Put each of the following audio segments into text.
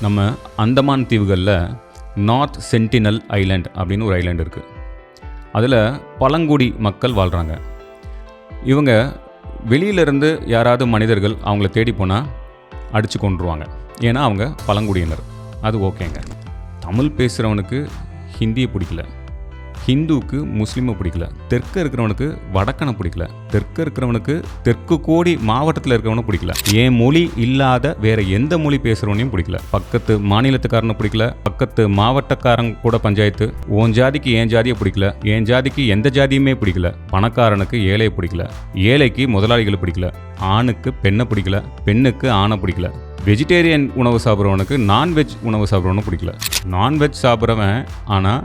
நம்ம அந்தமான் தீவுகளில் north sentinel island அப்படின்னு ஒரு ஐலாண்ட் இருக்குது. அதில் பழங்குடி மக்கள் வாழ்கிறாங்க. இவங்க வெளியிலேருந்து யாராவது மனிதர்கள் அவங்கள தேடி போனால் அடித்து கொண்டுருவாங்க. ஏன்னா அவங்க பழங்குடியினர். அது ஓகேங்க. தமிழ் பேசுகிறவனுக்கு ஹிந்தியை பிடிக்கல, ஹிந்துவுக்கு முஸ்லீமை பிடிக்கல, தெற்க இருக்கிறவனுக்கு வடக்கனை பிடிக்கல, தெற்க இருக்கிறவனுக்கு தெற்கு கோடி மாவட்டத்தில் இருக்கிறவனும் பிடிக்கல, என் மொழி இல்லாத வேற எந்த மொழி பேசுகிறவனையும் பிடிக்கல, பக்கத்து மாநிலத்துக்காரனை பிடிக்கல, பக்கத்து மாவட்டக்காரங்க கூட பஞ்சாயத்து, உன் ஜாதிக்கு என் ஜாதியை பிடிக்கல, என் ஜாதிக்கு எந்த ஜாதியுமே பிடிக்கல, பணக்காரனுக்கு ஏழையை பிடிக்கல, ஏழைக்கு முதலாளிகளை பிடிக்கல, ஆணுக்கு பெண்ணை பிடிக்கல, பெண்ணுக்கு ஆணை பிடிக்கல, வெஜிடேரியன் உணவு சாப்பிட்றவனுக்கு நான்வெஜ் உணவு சாப்பிட்றவனும் பிடிக்கல, நான்வெஜ் சாப்பிட்றவன் ஆனால்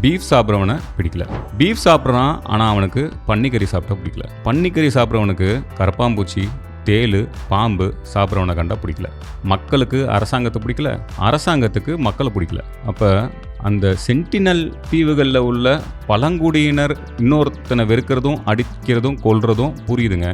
பீஃப் சாப்பிட்றவனை பிடிக்கல, பீஃப் சாப்பிட்றான் ஆனால் அவனுக்கு பன்னிக்கறி சாப்பிட்டா பிடிக்கல, பன்னிக்கறி சாப்பிட்றவனுக்கு கரப்பாம்பூச்சி தேள் பாம்பு சாப்பிட்றவனை கண்டா பிடிக்கல, மக்களுக்கு அரசாங்கத்தை பிடிக்கல, அரசாங்கத்துக்கு மக்களை பிடிக்கல. அப்போ அந்த சென்டினல் தீவுகளில் உள்ள பழங்குடியினர் இன்னொருத்தனை வெறுக்கிறதும் அடிக்கிறதும் கொல்றதும் புரியுதுங்க.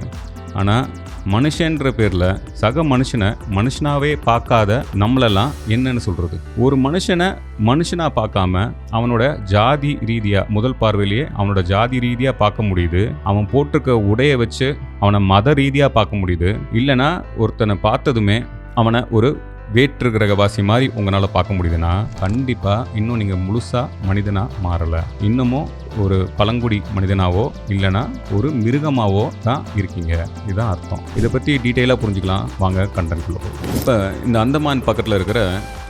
ஆனால் மனுஷன்ற பேரில் சக மனுஷனை மனுஷனாவே பார்க்காத நம்மளெல்லாம் என்னன்னு சொல்கிறது? ஒரு மனுஷனை மனுஷனாக பார்க்காம அவனோட ஜாதி ரீதியாக, முதல் பார்வையிலேயே அவனோட ஜாதி ரீதியாக பார்க்க முடியுது, அவன் போட்டிருக்க உடையை வச்சு அவனை மத ரீதியாக பார்க்க முடியுது, இல்லைனா ஒருத்தனை பார்த்ததுமே அவனை ஒரு வேற்று கிரகவாசி மாதிரி உங்களால் பார்க்க முடியுதுன்னா கண்டிப்பாக இன்னும் நீங்கள் முழுசாக மனிதனாக மாறலை. இன்னமும் ஒரு பழங்குடி மனிதனாவோ இல்லைனா ஒரு மிருகமாவோ தான் இருக்கீங்க. இதுதான் அர்த்தம். இதை பற்றி டீட்டெயிலாக புரிஞ்சுக்கலாம். வாங்க கண்டென்ட்குள்ள போய். இப்போ இந்த அந்தமான் பக்கத்தில் இருக்கிற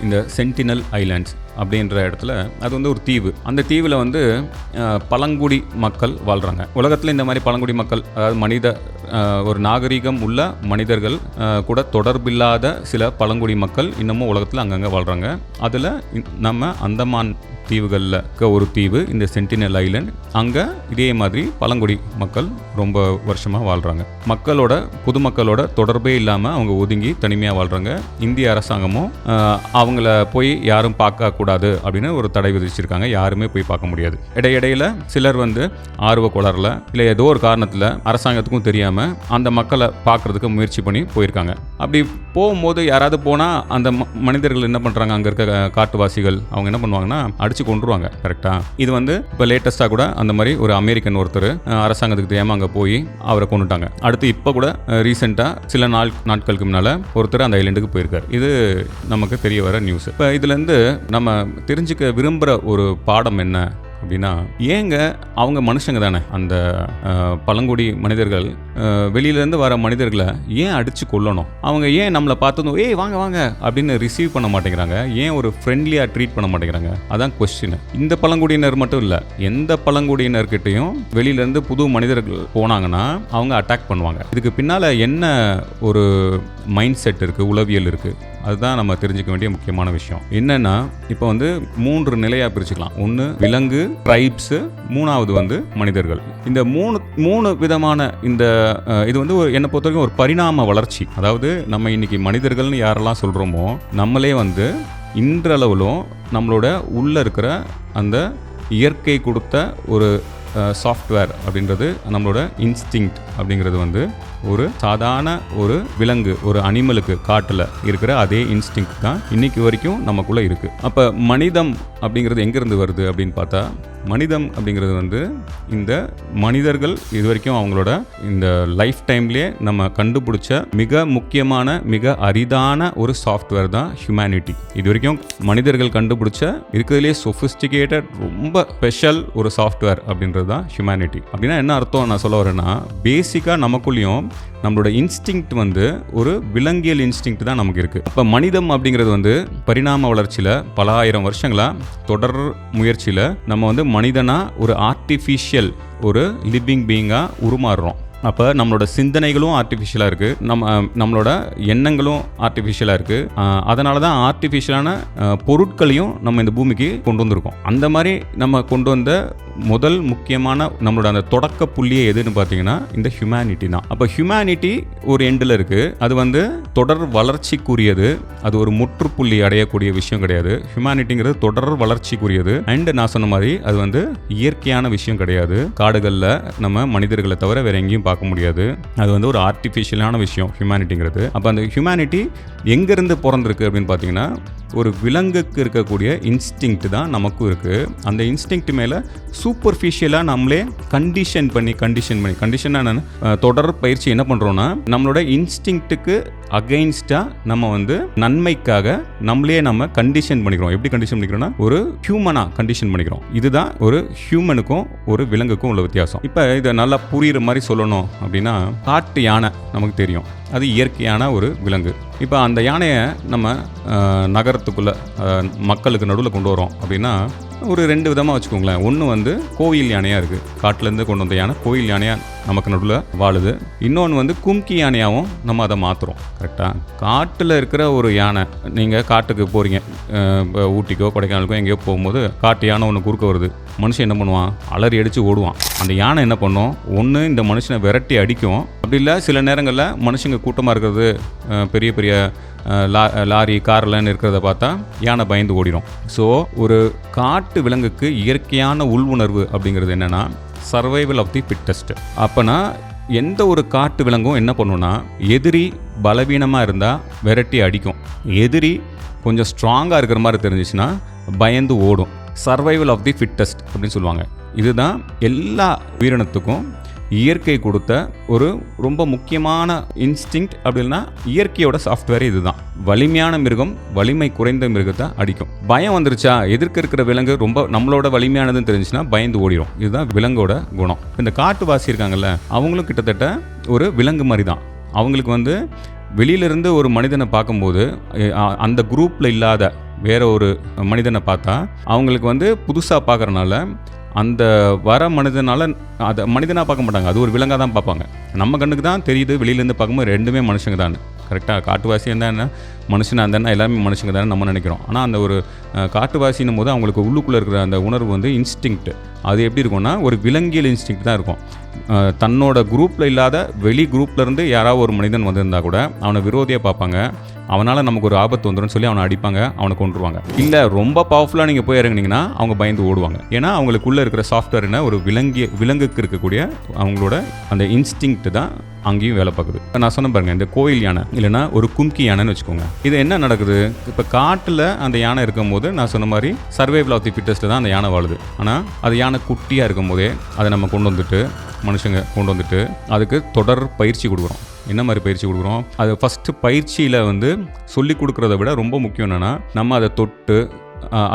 இந்த சென்டினல் ஐலாண்ட்ஸ் அப்படின்ற இடத்துல அது வந்து ஒரு தீவு. அந்த தீவில் வந்து பழங்குடி மக்கள் வாழ்கிறாங்க. உலகத்தில் இந்த மாதிரி பழங்குடி மக்கள், அதாவது ஒரு நாகரிகம் உள்ள மனிதர்கள் கூட தொடர்பில்லாத சில பழங்குடி மக்கள் இன்னமும் உலகத்தில் அங்கங்கே வாழ்கிறாங்க. அதில் நம்ம அந்தமான் தீவுகளில் ஒரு தீவு இந்த சென்டினல் ஐலாண்ட். அங்கே இதே மாதிரி பழங்குடி மக்கள் ரொம்ப வருஷமாக வாழ்கிறாங்க. பொதுமக்களோட தொடர்பே இல்லாமல் அவங்க ஒதுங்கி தனிமையாக வாழ்கிறாங்க. இந்திய அரசாங்கமும் அவங்கள போய் யாரும் பார்க்கக்கூடாது அப்படின்னு ஒரு தடை விதிச்சிருக்காங்க. யாருமே போய் பார்க்க முடியாது. இடையிடையில் சிலர் வந்து ஆர்வ கோளாறுல இல்லை ஏதோ ஒரு காரணத்தில் அரசாங்கத்துக்கும் தெரியாமல் அந்த மக்களை பார்க்கறதுக்கு முயற்சி பண்ணி போயிருக்காங்க. அப்படி போகும்போது யாராவது போனால் அந்த மனிதர்கள் என்ன பண்ணுறாங்க, அங்கே இருக்க காட்டுவாசிகள் அவங்க என்ன பண்ணுவாங்கன்னா அடிச்சு கொண்டுருவாங்க. கரெக்டா? இது வந்து இப்போ லேட்டஸ்டாக கூட அந்த மாதிரி ஒரு அமெரிக்கன் ஒருத்தர் அரசாங்கத்துக்கு தெரியாமல் அங்கே போய் அவரை கொண்டுட்டாங்க. அடுத்து இப்போ கூட ரீசெண்டாக சில நாட்களுக்கு முன்னால் ஒருத்தர் அந்த ஐலாண்டுக்கு போயிருக்காரு. இது நமக்கு தெரிய வர நியூஸ். இப்போ இதுலேருந்து நம்ம தெரிஞ்சுக்க விரும்புகிற ஒரு பாடம் என்ன அப்படின்னா, ஏங்க அவங்க மனுஷங்க தானே, அந்த பழங்குடி மனிதர்கள் வெளியிலேருந்து வர மனிதர்களை ஏன் அடித்து கொல்லணும்? அவங்க ஏன் நம்மளை பார்த்ததும் ஏய் வாங்க வாங்க அப்படின்னு ரிசீவ் பண்ண மாட்டேங்கிறாங்க? ஏன் ஒரு ஃப்ரெண்ட்லியாக ட்ரீட் பண்ண மாட்டேங்கிறாங்க? அதான் கொஸ்டின். இந்த பழங்குடியினர் மட்டும் இல்லை, எந்த பழங்குடியினர்கிட்டையும் வெளியிலேருந்து புது மனிதர்கள் போனாங்கன்னா அவங்க அட்டாக் பண்ணுவாங்க. இதுக்கு பின்னால் என்ன ஒரு மைண்ட் செட் இருக்குது, உளவியல் இருக்குது, அதுதான் நம்ம தெரிஞ்சுக்க வேண்டிய முக்கியமான விஷயம். என்னன்னா, இப்போ வந்து 3 நிலையாக பிரிச்சுக்கலாம். ஒன்று விலங்கு, ட்ரைப்ஸு, மூணாவது வந்து மனிதர்கள். இந்த மூணு விதமான இது வந்து என்னை பொறுத்த வரைக்கும் ஒரு பரிணாம வளர்ச்சி. அதாவது நம்ம இன்னைக்கு மனிதர்கள்னு யாரெல்லாம் சொல்கிறோமோ நம்மளே வந்து இன்றளவிலும் நம்மளோட உள்ளே இருக்கிற அந்த இயற்கை கொடுத்த ஒரு சாஃப்ட்வேர் அப்படின்றது, நம்மளோட இன்ஸ்டிங்க்ட் அப்படிங்கிறது வந்து ஒரு சாதாரண ஒரு விலங்கு, ஒரு அனிமலுக்கு காட்டில் இருக்கிற அதே இன்ஸ்டிங்க்ட் தான் இன்னைக்கு வரைக்கும் நமக்குள்ளே இருக்குது. அப்போ மனிதம் அப்படிங்கிறது எங்கேருந்து வருது அப்படின்னு பார்த்தா, மனிதம் அப்படிங்கிறது வந்து இந்த மனிதர்கள் இது வரைக்கும் அவங்களோட இந்த லைஃப் டைம்லேயே நம்ம கண்டுபிடிச்ச மிக முக்கியமான மிக அரிதான ஒரு சாஃப்ட்வேர் தான் ஹியூமனிட்டி. இது வரைக்கும் மனிதர்கள் கண்டுபிடிச்ச இருக்கிறதுலே சொஃபிஸ்டிகேட்டட் ரொம்ப ஸ்பெஷல் ஒரு சாஃப்ட்வேர் அப்படின்றது தான் ஹியூமனிட்டி. அப்படின்னா என்ன அர்த்தம் நான் சொல்ல வரேன்னா, பேசிக்காக நமக்குள்ளேயும் நம்மளோட இன்ஸ்டிங்க்ட் வந்து ஒரு விலங்கியல் இன்ஸ்டிங்க்ட் தான் நமக்கு இருக்குது. அப்போ மனிதம் அப்படிங்கிறது வந்து பரிணாம வளர்ச்சியில் பல ஆயிரம் வருஷங்களாக தொடர் முயற்சியில் நம்ம வந்து மனிதனாக ஒரு ஆர்டிஃபிஷியல் ஒரு லிவிங் பீயிங்காக உருமாறுறோம். அப்போ நம்மளோட சிந்தனைகளும் ஆர்டிஃபிஷியலாக இருக்குது, நம்மளோட எண்ணங்களும் ஆர்டிஃபிஷியலாக இருக்குது. அதனால தான் ஆர்டிஃபிஷியலான பொருட்களையும் நம்ம இந்த பூமிக்கு கொண்டு வந்திருக்கோம். அந்த மாதிரி நம்ம கொண்டு வந்த முதல் முக்கியமான நம்மளோட அந்த தொடக்க புள்ளியே எதுன்னு பார்த்தீங்கன்னா இந்த ஹியூமனிட்டி தான். அப்போ ஹியூமனிட்டி ஒரு எண்டில் இருக்குது. அது வந்து தொடர் வளர்ச்சிக்குரியது. அது ஒரு முற்றுப்புள்ளி அடையக்கூடிய விஷயம் கிடையாது. ஹியூமனிட்டிங்கிறது தொடர் வளர்ச்சிக்குரியது. அண்ட் நான் சொன்ன மாதிரி அது வந்து இயற்கையான விஷயம் கிடையாது. காடுகளில் நம்ம மனிதர்களை தவிர வேற எங்கேயும் பார்க்க முடியாது. அது வந்து ஒரு ஆர்டிஃபிஷியலான விஷயம் ஹியூமனிட்டிங்கிறது. அப்போ அந்த ஹியூமனிட்டி எங்கேருந்து பிறந்திருக்கு அப்படின்னு பார்த்தீங்கன்னா ஒரு விலங்குக்கு இருக்கக்கூடிய இன்ஸ்டிங்க்ட் தான் நமக்கும் இருக்குது. அந்த இன்ஸ்டிங்க்ட் மேலே சூப்பர்ஃபிஷியலாக நம்மளே கண்டிஷன் பண்ணி கண்டிஷனாக தொடர் பயிற்சி என்ன பண்ணுறோன்னா நம்மளோட இன்ஸ்டிங்க்ட்டுக்கு அகெயின்ஸ்டாக நம்ம வந்து நன்மைக்காக நம்ம கண்டிஷன் பண்ணிக்கிறோம். எப்படி கண்டிஷன் பண்ணிக்கிறோம்னா ஒரு ஹியூமனாக கண்டிஷன் பண்ணிக்கிறோம். இதுதான் ஒரு ஹியூமனுக்கும் ஒரு விலங்குக்கும் உள்ள வித்தியாசம். இப்போ இதை நல்லா புரிகிற மாதிரி சொல்லணும் அப்படின்னா காட்டு யானை நமக்கு தெரியும், அது இயற்கையான ஒரு விலங்கு. இப்போ அந்த யானையை நம்ம நகரத்துக்குள்ளே மக்களுக்கு நடுவில் கொண்டு வரோம் அப்படின்னா ஒரு 2 விதமாக வச்சுக்கோங்களேன். ஒன்று வந்து கோயில் யானையாக இருக்குது, காட்டிலேருந்து கொண்டு வந்த யானை கோயில் யானையாக நமக்கு நடுவில் வாழுது. இன்னொன்று வந்து கும்கி யானையாகவும் நம்ம அதை மாற்றுறோம். கரெக்டாக காட்டில் இருக்கிற ஒரு யானை, நீங்கள் காட்டுக்கு போகிறீங்க, இப்போ ஊட்டிக்கோ கொடைக்கானலுக்கோ எங்கேயோ போகும்போது காட்டு யானை ஒன்று குறுக்க வருது. மனுஷன் என்ன பண்ணுவான்? அலறி அடித்து ஓடுவான். அந்த யானை என்ன பண்ணும்? ஒன்று இந்த மனுஷனை விரட்டி அடிக்கும், அப்படி இல்லை சில நேரங்களில் மனுஷங்க கூட்டமாக இருக்கிறது, பெரிய பெரிய லாரி கார்லன்னு இருக்கிறத பார்த்தா யானை பயந்து ஓடிடும். ஸோ ஒரு காட்டு விலங்குக்கு இயற்கையான உள் உணர்வு அப்படிங்கிறது என்னென்னா சர்வைவல் ஆஃப் தி ஃபிட்டஸ்ட். அப்போனா எந்த ஒரு காட்டு விலங்கும் என்ன பண்ணுன்னா எதிரி பலவீனமாக இருந்தால் விரட்டி அடிக்கும், எதிரி கொஞ்சம் ஸ்ட்ராங்காக இருக்கிற மாதிரி தெரிஞ்சிச்சுன்னா பயந்து ஓடும். சர்வைவல் ஆஃப் தி ஃபிட்டஸ்ட் அப்படின்னு சொல்லுவாங்க. இதுதான் எல்லா உயிரினத்துக்கும் இயற்கை கொடுத்த ஒரு ரொம்ப முக்கியமான இன்ஸ்டிங்க்ட். அப்படின்னா இயற்கையோட சாஃப்ட்வேர் இதுதான். வலிமையான மிருகம் வலிமை குறைந்த மிருகத்தை அடிக்கும். பயம் வந்துருச்சா, எதிர்க்க இருக்கிற விலங்கு ரொம்ப நம்மளோட வலிமையானதுன்னு தெரிஞ்சுன்னா பயந்து ஓடிடும். இதுதான் விலங்கோட குணம். இந்த காட்டுவாசி இருக்காங்கல்ல, அவங்களும் கிட்டத்தட்ட ஒரு விலங்கு மாதிரி தான். அவங்களுக்கு வந்து வெளியிலிருந்து ஒரு மனிதனை பார்க்கும்போது அந்த குரூப்பில் இல்லாத வேற ஒரு மனிதனை பார்த்தா அவங்களுக்கு வந்து புதுசாக பார்க்குறனால அந்த வர மனிதனால் அதை மனிதனாக பார்க்க மாட்டாங்க, அது ஒரு விலங்காக தான் பார்ப்பாங்க. நம்ம கண்ணுக்கு தான் தெரியுது வெளியிலேருந்து பார்க்கும்போது ரெண்டுமே மனுஷங்க தான். கரெக்டாக காட்டுவாசி இருந்தால் மனுஷனாக இருந்தால் எல்லாமே மனுஷங்க தானே நம்ம நினைக்கிறோம். ஆனால் அந்த ஒரு காட்டுவாசின்னும் போது அவங்களுக்கு உள்ளுக்குள்ளே இருக்கிற அந்த உணர்வு வந்து இன்ஸ்டிங்க்ட். அது எப்படி இருக்கும்னா ஒரு விலங்கியல் இன்ஸ்டிங்க்ட் தான் இருக்கும். தன்னோட குரூப்பில் இல்லாத வெளி குரூப்லேருந்து யாராவது ஒரு மனிதன் வந்திருந்தால் கூட அவனை விரோதியாக பார்ப்பாங்க. அவனால் நமக்கு ஒரு ஆபத்து வந்துடும் சொல்லி அவனை அடிப்பாங்க, அவனை கொண்டுருவாங்க. இல்லை ரொம்ப பவர்ஃபுல்லாக நீங்கள் போய் இறங்குனீங்கன்னா அவங்க பயந்து ஓடுவாங்க. ஏன்னா அவங்களுக்குள்ளே இருக்கிற சாஃப்ட்வேர் என்ன ஒரு விலங்குக்கு இருக்கக்கூடிய அவங்களோட அந்த இன்ஸ்டிங்க்ட் தான் அங்கேயும் வேலை பார்க்குது. நான் சொன்ன பாருங்க, இந்த கோயில் யானை இல்லைன்னா ஒரு கும்கி யானைன்னு வச்சுக்கோங்க. இது என்ன நடக்குது? இப்போ காட்டில் அந்த யானை இருக்கும் போது நான் சொன்ன மாதிரி சர்வைவல் ஆஃப் தி ஃபிட்டஸ்ட் தான் அந்த யானை வாழுது. ஆனால் அது யானை குட்டியாக இருக்கும் போதே அதை நம்ம மனுஷங்க கொண்டு வந்துட்டு அதுக்கு தொடர் பயிற்சி கொடுக்குறோம். என்ன மாதிரி பயிற்சி கொடுக்குறோம்? அது ஃபஸ்ட்டு பயிற்சியில் வந்து சொல்லி கொடுக்குறத விட ரொம்ப முக்கியம் என்னென்னா நம்ம அதை தொட்டு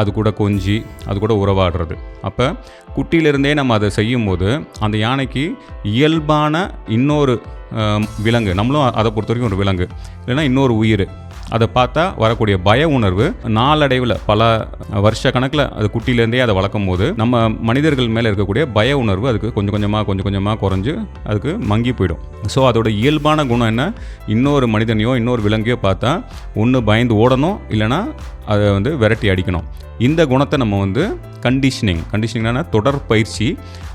அது கூட கொஞ்சி அது கூட உறவாடுறது. அப்போ குட்டியிலிருந்தே நம்ம அதை செய்யும் போது அந்த யானைக்கு இயல்பான இன்னொரு விலங்கு, நம்மளும் அதை பொறுத்த வரைக்கும் ஒரு விலங்கு இல்லைன்னா இன்னொரு உயிர், அதை பார்த்தா வரக்கூடிய பய உணர்வு நாளடைவில் பல வருஷ கணக்கில் அது குட்டியிலேருந்தே அதை வளர்க்கும் போது நம்ம மனிதர்கள் மேலே இருக்கக்கூடிய பய உணர்வு அதுக்கு கொஞ்சம் கொஞ்சமாக குறைஞ்சு அதுக்கு மங்கி போயிடும். ஸோ அதோட இயல்பான குணம் என்ன? இன்னொரு மனிதனையோ இன்னொரு விலங்கையோ பார்த்தா ஒன்று பயந்து ஓடணும், இல்லைனா அதை வந்து விரட்டி அடிக்கணும். இந்த குணத்தை நம்ம வந்து கண்டிஷனிங்னா தொடர் பயிற்சி,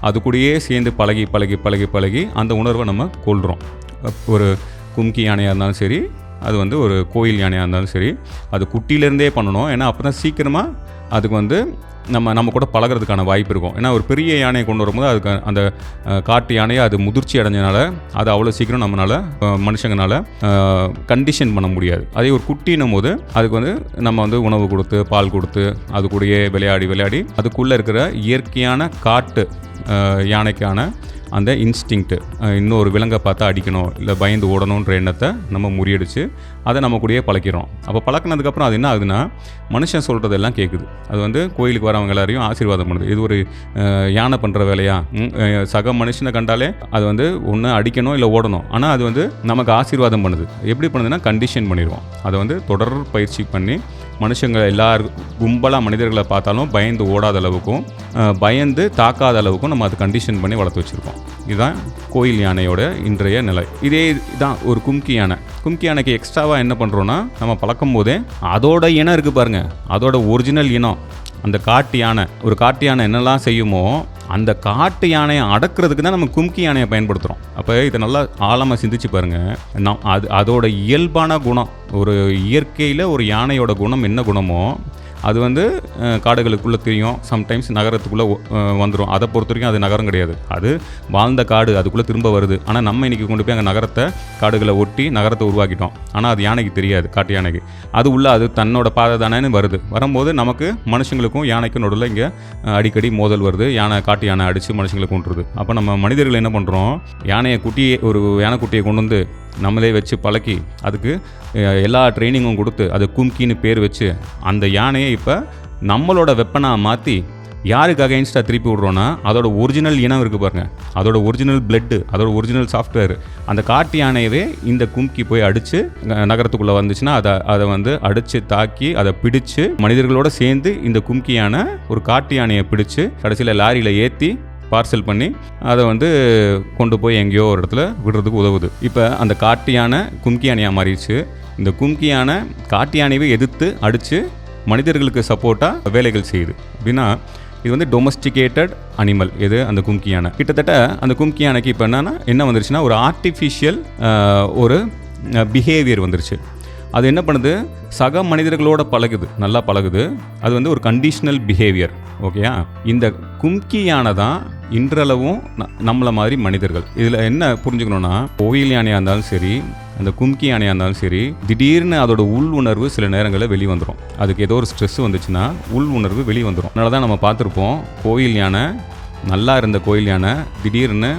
அது கூடயே சேர்ந்து பழகி அந்த உணர்வை நம்ம கொள்கிறோம். ஒரு கும்கி யானையாக இருந்தாலும் சரி, அது வந்து ஒரு கோயில் யானையாக இருந்தாலும் சரி, அது குட்டியிலேருந்தே பண்ணணும். ஏன்னா அப்போ தான் சீக்கிரமாக அதுக்கு வந்து நம்ம கூட பழகிறதுக்கான வாய்ப்பு இருக்கும். ஏன்னா ஒரு பெரிய யானையை கொண்டு வரும்போது அதுக்கு அந்த காட்டு யானையை அது முதிர்ச்சி அடைஞ்சனால அது அவ்வளோ சீக்கிரம் மனுஷங்கனால கண்டிஷன் பண்ண முடியாது. அதே ஒரு குட்டின்னும் போது அதுக்கு வந்து நம்ம வந்து உணவு கொடுத்து பால் கொடுத்து அது கூடயே விளையாடி அதுக்குள்ளே இருக்கிற இயற்கையான காட்டு யானைக்கான அந்த இன்ஸ்டிங்க்ட், இன்னொரு விலங்கை பார்த்தா அடிக்கணும் இல்லை பயந்து ஓடணுன்ற எண்ணத்தை நம்ம முறியடிச்சு அதை நம்ம கூடயே பழக்கிறோம். அப்போ பழக்கினதுக்கப்புறம் அது என்ன ஆகுதுன்னா மனுஷன் சொல்கிறதெல்லாம் கேட்குது. அது வந்து கோயிலுக்கு வரவங்க எல்லாரையும் ஆசீர்வாதம் பண்ணுது. இது ஒரு யானை பண்ணுற வேலையா? சக மனுஷனை கண்டாலே அது வந்து ஒன்று அடிக்கணும் இல்லை ஓடணும். ஆனால் அது வந்து நமக்கு ஆசீர்வாதம் பண்ணுது. எப்படி பண்ணுதுன்னா கண்டிஷன் பண்ணிடுவோம். அதை வந்து தொடர் பயிற்சி பண்ணி மனுஷங்க கும்பலாக மனிதர்களை பார்த்தாலும் பயந்து ஓடாத அளவுக்கும் பயந்து தாக்காத அளவுக்கும் நம்ம அதை கண்டிஷன் பண்ணி வளர்த்து வச்சுருக்கோம். இதுதான் கோயில் யானையோட இன்றைய நிலை. இதே தான் ஒரு கும்கி யானைக்கு எக்ஸ்ட்ராவாக என்ன பண்ணுறோன்னா நம்ம பழக்கும் போதே அதோட இனம் இருக்குது பாருங்கள், அதோட ஒரிஜினல் இனம் அந்த காட்டு யானை, ஒரு காட்டு யானை என்னெல்லாம் செய்யுமோ அந்த காட்டு யானையை அடக்கிறதுக்கு தான் நம்ம கும்கி யானையை பயன்படுத்துகிறோம். அப்போ இதை நல்லா ஆழமாக சிந்திச்சு பாருங்கள். அதோட இயல்பான குணம், ஒரு இயற்கையில் ஒரு யானையோட குணம் என்ன குணமோ அது வந்து காடுகளுக்குள்ளே தெரியும், சம்டைம்ஸ் நகரத்துக்குள்ளே வந்துடும். அதை பொறுத்த வரைக்கும் அது நகரம் கிடையாது, அது வாழ்ந்த காடு, அதுக்குள்ளே திரும்ப வருது. ஆனால் நம்ம இன்றைக்கி கொண்டு போய் அங்கே நகரத்தை, காடுகளை ஒட்டி நகரத்தை உருவாக்கிட்டோம். ஆனால் அது யானைக்கு தெரியாது, காட்டு யானைக்கு. அது உள்ள அது தன்னோட பாதை தானேன்னு வரும்போது நமக்கு மனுஷங்களுக்கும் யானைக்கும் நடுவில் இங்கே அடிக்கடி மோதல் வருது. காட்டு யானை அடித்து மனுஷங்களை கொண்டுருது. அப்போ நம்ம மனிதர்கள் என்ன பண்ணுறோம், ஒரு யானைக்குட்டியை கொண்டு வந்து நம்மளே வச்சு பழக்கி அதுக்கு எல்லா ட்ரைனிங்கும் கொடுத்து அது கும்கின்னு பேர் வச்சு அந்த யானையை இப்போ நம்மளோட வெப்பனாக மாற்றி யாருக்கு அகைன்ஸ்டாக திருப்பி விட்றோன்னா அதோட ஒரிஜினல் இனம் இருக்குது பாருங்கள், அதோட ஒரிஜினல் பிளட்டு, அதோட ஒரிஜினல் சாஃப்ட்வேர், அந்த காட்டு யானையவே இந்த கும்கி போய் அடித்து நகரத்துக்குள்ளே வந்துச்சுன்னா அதை வந்து அடித்து தாக்கி அதை பிடிச்சு மனிதர்களோடு சேர்ந்து இந்த கும்கி யானை ஒரு காட்டு யானையை பிடிச்சு கடைசியில் லாரியில் ஏற்றி பார்சல் பண்ணி அதை வந்து கொண்டு போய் எங்கேயோ ஒரு இடத்துல விடுறதுக்கு உதவுது. இப்போ அந்த காட்டு யானை கும்கி யானையாக மாறிடுச்சு. இந்த கும்கி யானை காட்டு யானையை எதிர்த்து அடித்து மனிதர்களுக்கு சப்போர்ட்டாக வேலைகள் செய்யுது. அப்படின்னா இது வந்து டொமஸ்டிகேட்டட் அனிமல். இது அந்த கும்கி யானை கிட்டத்தட்ட அந்த கும்கி யானைக்கு இப்போ என்ன வந்துருச்சுன்னா ஒரு ஆர்டிஃபிஷியல் ஒரு பிஹேவியர் வந்துருச்சு. அது என்ன பண்ணுது, சக மனிதர்களோட நல்லா பழகுது. அது வந்து ஒரு கண்டிஷனல் பிஹேவியர். ஓகேயா? இந்த கும்கி யானை தான் இன்றளவும் நம்மளை மாதிரி மனிதர்கள். இதில் என்ன புரிஞ்சுக்கணுன்னா, கோயில் யானையாக இருந்தாலும் சரி, அந்த கும்கி யானையாக இருந்தாலும் சரி, திடீர்னு அதோட உள் உணர்வு சில நேரங்களில் வெளிவந்துடும். அதுக்கு ஏதோ ஒரு ஸ்ட்ரெஸ் வந்துச்சுன்னா உள் உணர்வு வெளிவந்துடும். அதனால தான் நம்ம பார்த்துருப்போம், கோயில் யானை, நல்லா இருந்த கோயில் யானை திடீர்னு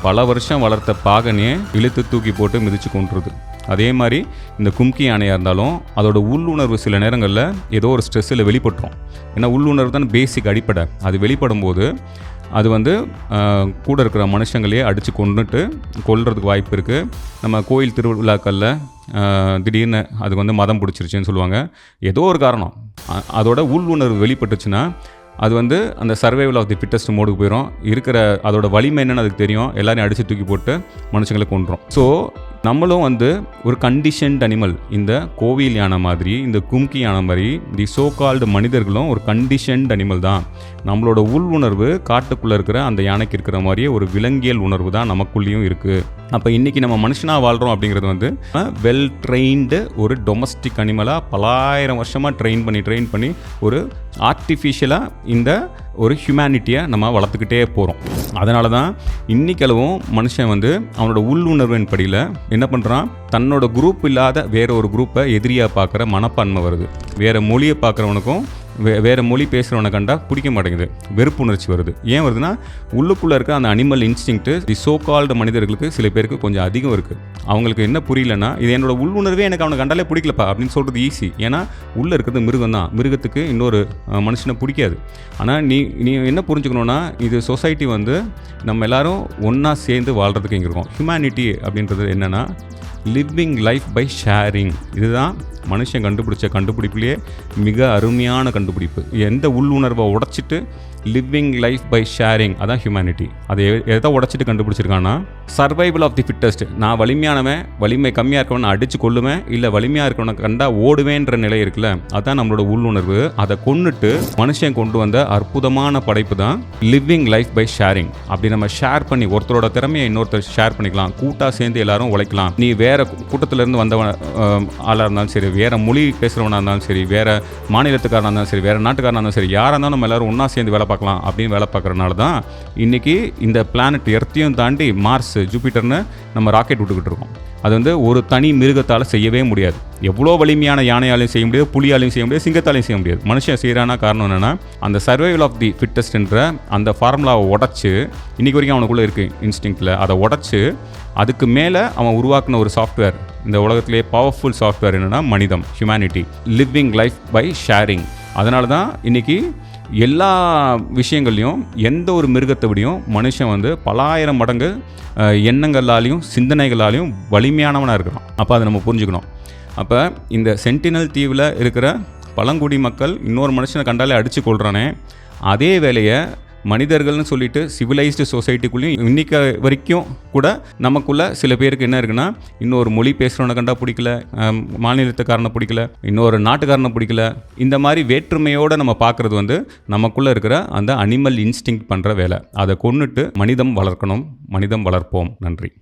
பல வருஷம் வளர்த்த பாகனையே இழுத்து தூக்கி போட்டு மிதித்து கொண்டுருது. அதே மாதிரி இந்த கும்கி யானையாக இருந்தாலும் அதோட உள்ளுணர்வு சில நேரங்களில் ஏதோ ஒரு ஸ்ட்ரெஸ்ஸில் வெளிப்பட்டுரும். ஏன்னா உள்ளுணர்வு தான் பேசிக் அடிப்படை. அது வெளிப்படும் போது அது வந்து கூட இருக்கிற மனுஷங்களையே அடித்து கொல்றதுக்கு வாய்ப்பு இருக்குது. நம்ம கோயில் திருவிழாக்களில் திடீர்னு அதுக்கு வந்து மதம் பிடிச்சிருச்சுன்னு சொல்லுவாங்க. ஏதோ ஒரு காரணம், அதோட உள்ளுணர்வு வெளிப்பட்டுச்சுன்னா அது வந்து அந்த சர்வைவல் ஆஃப் தி ஃபிட்டஸ்ட் மோடுக்கு போயிடும். இருக்கிற அதோட வலிமை என்னன்னு அதுக்கு தெரியும். எல்லாரையும் அடித்து தூக்கி போட்டு மனுஷங்களை கொண்டுரும். ஸோ நம்மளும் வந்து ஒரு கண்டிஷன்ட் அனிமல். இந்த கோவில் யானை மாதிரி, இந்த கும்கி யானை மாதிரி, தி சோ கால்டு மனிதர்களும் ஒரு கண்டிஷன்ட் அனிமல் தான். நம்மளோட உள் உணர்வு காட்டுக்குள்ளே இருக்கிற அந்த யானைக்கு இருக்கிற மாதிரியே ஒரு விலங்கியல் உணர்வு தான் நமக்குள்ளேயும் இருக்குது. அப்போ இன்றைக்கி நம்ம மனுஷனாக வாழ்கிறோம் அப்படிங்கிறது வந்து வெல் ட்ரெயின்டு ஒரு டொமஸ்டிக் அனிமலாக பலாயிரம் வருஷமாக ட்ரெயின் பண்ணி ஒரு ஆர்டிஃபிஷியலாக இந்த ஒரு ஹியூமனிட்டியை நம்ம வளர்த்துக்கிட்டே போகிறோம். அதனால தான் இன்றைக்களவும் மனுஷன் வந்து அவனோட உள்ளுணர்வின் படியில் என்ன பண்ணுறான், தன்னோட குரூப் இல்லாத வேற ஒரு குரூப்பை எதிரியாக பார்க்குற மனப்பான்மை வருது. வேறு மொழியை பார்க்குறவனுக்கும் வேறு மொழி பேசுகிறவனை கண்டா பிடிக்க மாட்டேங்குது, வெறுப்புணர்ச்சி வருது. ஏன் வருதுன்னா, உள்ளுக்குள்ளே இருக்க அந்த animal instinct the so called மனிதர்களுக்கு சில பேருக்கு கொஞ்சம் அதிகம் இருக்குது. அவங்களுக்கு என்ன புரியலன்னா, இது என்னோட உள்ளுணர்வே எனக்கு அவனை கண்டாலே பிடிக்கலப்பா அப்படின்னு சொல்கிறது ஈஸி. ஏன்னா உள்ளே இருக்கிறது மிருகம் தான், மிருகத்துக்கு இன்னொரு மனுஷனை பிடிக்காது. ஆனால் நீ என்ன புரிஞ்சுக்கணுன்னா, இது சொசைட்டி வந்து நம்ம எல்லோரும் ஒன்றா சேர்ந்து வாழ்கிறதுக்கு இங்கே இருக்கோம். ஹியூமனிட்டி அப்படின்றது என்னென்னா லிவிங் லைஃப் பை ஷேரிங். இதுதான் மனுஷன் கண்டுபிடிச்ச கண்டுபிடிப்புலேயே மிக அருமையான கண்டுபிடிப்பு. எந்த உள்ளுணர்வை உடைச்சிட்டு லிவிங் லைஃப் பை ஷேரிங், அதான் ஹியூமனிட்டி. அதை எதை உடைச்சிட்டு கண்டுபிடிச்சிருக்கான்னா, சர்வைவல் ஆஃப் தி ஃபிட்டஸ்ட். நான் வலிமையானவன், வலிமை கம்மியாக இருக்கவன் அடித்து கொள்ளுவேன், இல்லை வலிமையாக இருக்கவனை கண்டா ஓடுவேன்ற நிலை இருக்குல்ல, அதுதான் நம்மளோட உள்ளுணர்வு. அதை கொண்டுட்டு மனுஷன் கொண்டு வந்த அற்புதமான படைப்பு தான் லிவிங் லைஃப் பை ஷேரிங். அப்படி நம்ம ஷேர் பண்ணி ஒருத்தரோட திறமையை இன்னொருத்தர் ஷேர் பண்ணிக்கலாம், கூட்டாக சேர்ந்து எல்லாரும் உழைக்கலாம். நீ வேற கூட்டத்திலேருந்து வந்தவன் ஆளாக இருந்தாலும் சரி, வேற மொழி பேசுகிறவனாக இருந்தாலும் சரி, வேற மாநிலத்துக்காரனாக இருந்தாலும் சரி, வேற நாட்டுக்காரனாக இருந்தாலும் சரி, யாராக இருந்தாலும் நம்ம எல்லாரும் ஒன்றா சேர்ந்து வேலை பார்க்கலாம் அப்படின்னு வேலை பார்க்குறதுனால தான் இன்றைக்கி இந்த பிளானட் எர்த்தையும் தாண்டி மார்ஸ், ஜூபிட்டர்னு நம்ம ராக்கெட் விட்டுக்கிட்டு இருக்கோம். அது வந்து ஒரு தனி மிருகத்தால் செய்யவே முடியாது. எவ்வளோ வலிமையான யானையாலையும் செய்ய முடியாது, புலியாலையும் செய்ய முடியாது, சிங்கத்தாலையும் செய்ய முடியாது. மனுஷன் செய்கிறானா காரணம் என்னென்னா, அந்த சர்வைவல் ஆஃப் தி ஃபிட்டஸ்ட்ன்ற அந்த ஃபார்முலாவை உடச்சி, இன்றைக்கி வரைக்கும் அவனுக்குள்ளே இருக்குது இன்ஸ்டிங்க்டில், அதை உடச்சி அதுக்கு மேலே அவன் உருவாக்கின ஒரு சாஃப்ட்வேர், இந்த உலகத்திலே பவர்ஃபுல் சாஃப்ட்வேர் என்னென்னா மனிதம், humanity, living life by sharing. அதனால தான் இன்றைக்கி எல்லா விஷயங்கள்லையும் எந்த ஒரு மிருகத்தை விடையும் மனுஷன் வந்து பலாயிரம் மடங்கு எண்ணங்களாலையும் சிந்தனைகளாலையும் வலிமையானவனாக இருக்கிறான். அப்போ அதை நம்ம புரிஞ்சுக்கணும். அப்போ இந்த சென்டினல் தீவில் இருக்கிற பழங்குடி மக்கள் இன்னொரு மனுஷனை கண்டாலே அடித்து கொள்கிறானே, அதே வேலையை மனிதர்கள்னு சொல்லிட்டு சிவிலைஸ்டு சொசைட்டிக்குள்ளேயும் இன்னைக்கு வரைக்கும் கூட நமக்குள்ள சில பேருக்கு என்ன இருக்குன்னா, இன்னொரு மொழி பேசுகிறவனை கண்டா பிடிக்கல, மாநிலத்துக்காரனை பிடிக்கல, இன்னொரு நாட்டுக்காரனை பிடிக்கல. இந்த மாதிரி வேற்றுமையோடு நம்ம பார்க்குறது வந்து நமக்குள்ளே இருக்கிற அந்த அனிமல் இன்ஸ்டிங்க்ட் பண்ணுற வேலை. அதை கொன்னுட்டு மனிதம் வளர்க்கணும். மனிதம் வளர்ப்போம். நன்றி.